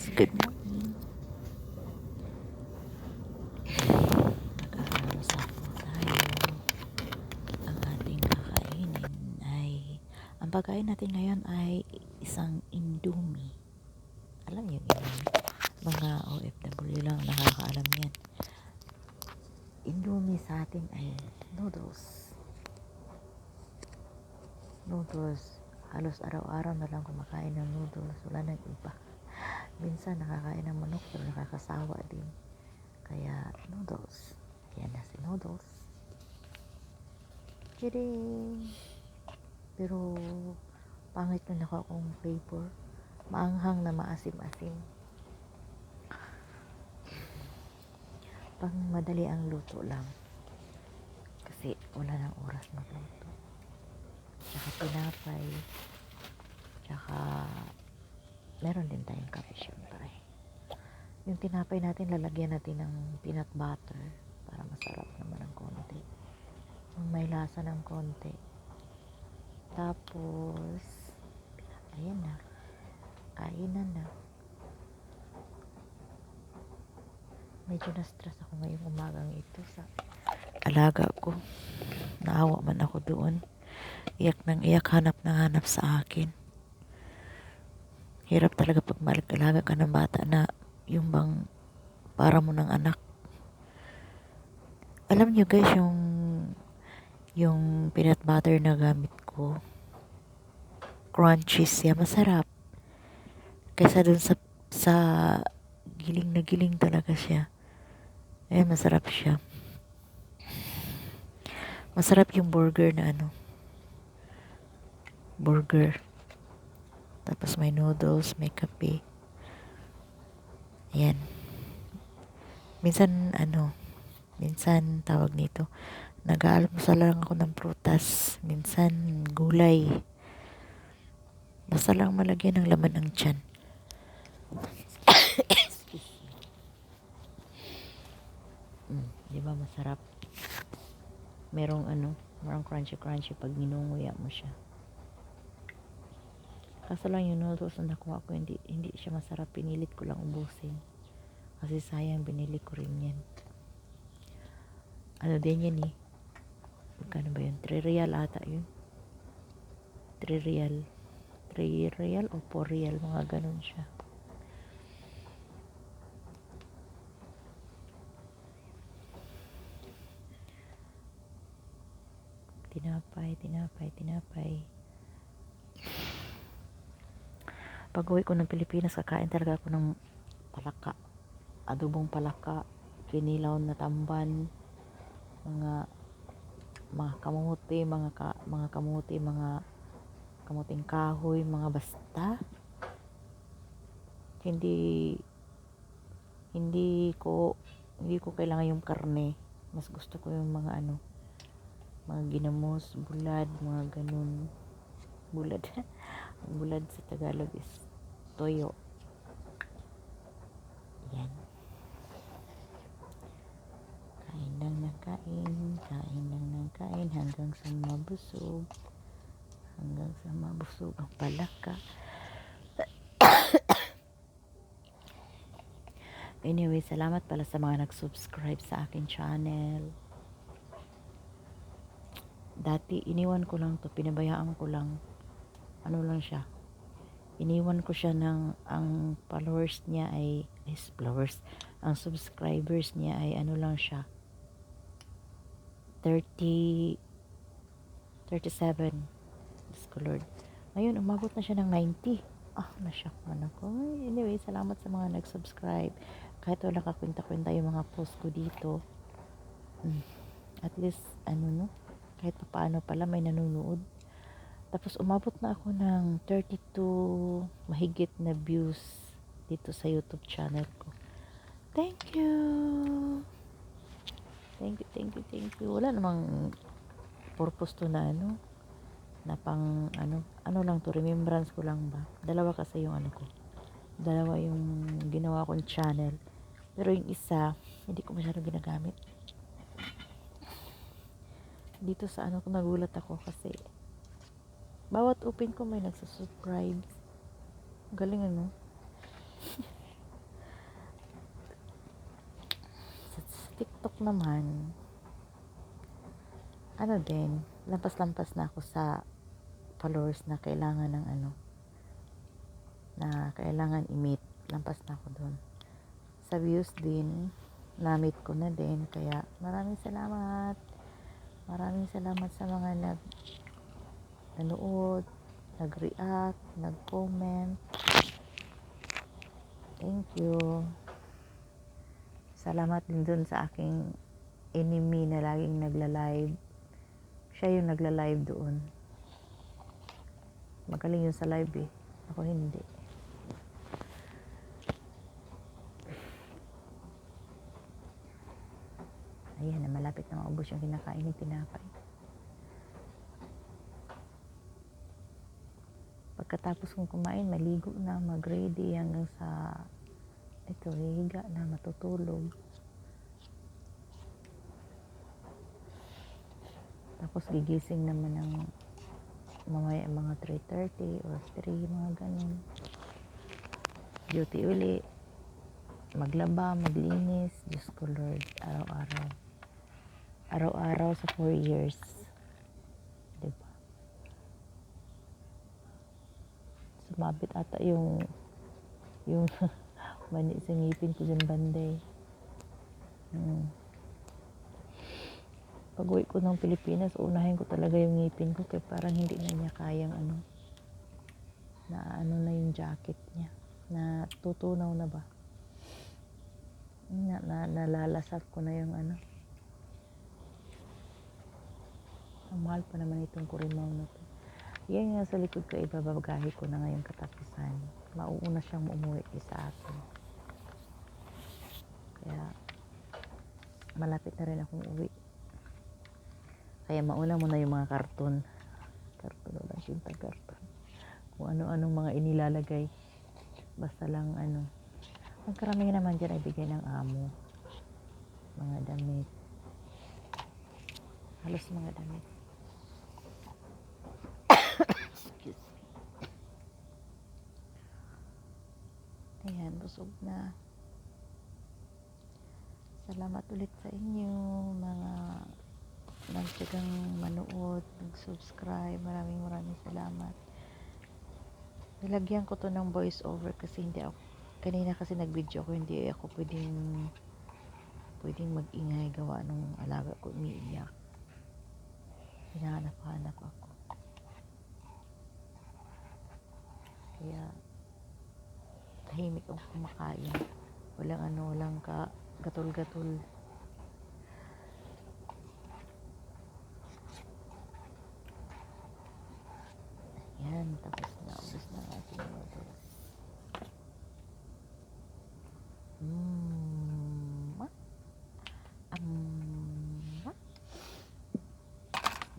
guys, good morning. Mag-aalmusal po tayo. Ang ating kakainin ay, ang pagkain natin ngayon ay isang Indomie. Alam niyo Indomie? Mga OFW lang nakakaalam yan. Indomie sa atin ay noodles. Noodles. Halos araw-araw na lang kumakain ng noodles. Wala nang iba. Minsan nakakain ng manok pero nakakasawa din. Kaya noodles. Yan na si noodles. Kidding! Pero pangit na naka akong flavor. Maanghang na maasim-asim. Pang madali ang luto lang. Kasi wala nang oras magluto. Tsaka tinapay. Tsaka meron din tayong kape syempre. Yung tinapay natin, lalagyan natin ng peanut butter para masarap naman ng konti. May lasa ng konti. Tapos, ayan na. Kainan na. Medyo na-stress ako ngayong umagang ito sa alaga ko. Naawa man ako doon. Iyak nang iyak, hanap na hanap sa akin. Hirap talaga pag mag-alaga ka ng bata na yung bang para mo ng anak. Alam nyo guys, yung peanut butter na gamit ko, crunchy siya, masarap. Kaysa dun sa giling na giling talaga siya. Masarap siya. Masarap yung burger na burger. Tapos may noodles, may kape. Ayan. Minsan tawag nito, nag-aalmusal lang ako ng prutas. Minsan gulay. Basta lang malagyan ng laman ang tiyan. Diba masarap? Merong crunchy pag ninunguya mo siya. Kaso lang yung noodles na nakuha ko, hindi siya masarap. Pinilit ko lang ubusin. Kasi sayang, binili ko rin yan. Ano din yan eh. Magkano ba yun? 3 real ata yun. 3 real. 3 real o 4 real. Mga ganun siya. Tinapay. Pag uwi ko ng Pilipinas, kakain talaga ako ng palaka. Adobong palaka. Kinilaw na tamban. Mga kamuti, mga kamuti, mga kamuting kahoy, mga basta. Hindi ko kailangan yung karne. Mas gusto ko yung mga mga ginamos, bulad, mga ganun. Bulad. Bulad sa Tagalog is toyo. Yan. Kain lang ng kain hanggang sa mabusog. Hanggang sa mabusog ang palaka. Anyway, salamat pala sa mga nag-subscribe sa akin channel. Dati, iniwan ko lang to, pinabayaan ko lang. Ano lang siya. Iniwan ko siya ang followers niya ay ang subscribers niya ay lang siya. 37. Diyos ko Lord. Ngayon, umabot na siya ng 90. Na-shock man ako. Anyway, salamat sa mga nag-subscribe. Kahit wala kakwenta-kwenta yung mga post ko dito. At least, kahit paano pala may nanonood. Tapos umabot na ako ng 32 mahigit na views dito sa YouTube channel ko. Thank you. Wala namang purpose to na na pang lang to, remembrance ko lang ba. Dalawa kasi yung ko. Dalawa yung ginawa kong channel. Pero yung isa, hindi ko masyadong ginagamit. Dito sa nagulat ako kasi bawat open ko may nagsusubscribe. Galing TikTok naman, ano din, lampas-lampas na ako sa followers na kailangan ng ano, na kailangan i-meet. Lampas na ako doon. Sa views din, na-meet ko na din. Kaya maraming salamat. Maraming salamat sa mga nanood, nag-react, nag-comment. Thank you. Salamat din dun sa aking enemy na laging nagla-live. Siya yung nagla-live doon. Magaling yun sa live eh. Ako hindi. Ayan na, malapit na maubos yung kinakain ng tinapay. Pagkatapos kong kumain, maligo na, mag-ready hanggang sa ito, hihiga na, matutulog. Tapos gigising naman ng mamaya mga 3:30 or 3, mga ganun. Duty uli. Maglaba, maglinis. Diyos ko Lord, araw-araw. Araw-araw sa 4 years. Diba? Sumabit ata yung mani sa ngipin ko dyan banday. Pag uwi ko ng Pilipinas, unahin ko talaga yung ngipin ko kaya parang hindi na niya kayang na yung jacket niya. Na tutunaw na ba? Nalalasap ko na yung Ang mahal pa naman itong kurimaw na to. Yan nga sa likod ko, ibabagahe ko na ngayong katapusan. Mauuna siyang umuwi sa akin. Kaya, malapit na rin akong uwi. Kaya mauna muna yung mga karton. Karton o lang yung karton. Kung ano-anong mga inilalagay. Basta lang Ang karamihan naman dyan ay bigay ng amo. Mga damit. Halos mga damit. Excuse me. Ayan, busog na. Salamat ulit sa inyo, mga nagsagang manood, nag-subscribe. Maraming salamat. Nilagyan ko to ng voice over kasi hindi ako, kanina kasi nag-video ako, hindi ako pwedeng mag-ingay gawa nung alaga ko umiiyak. Hinahanap-hanap ako. Kaya tahimik ang kumakain. Walang gatol-gatol. Yan, tapos na. Ubus na ang ating noodles.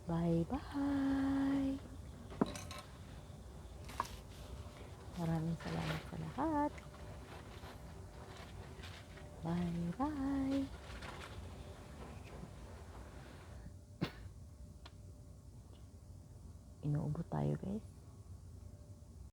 Bye-bye. Maraming salamat sa lahat. Bye-bye. Inuubo tayo, guys.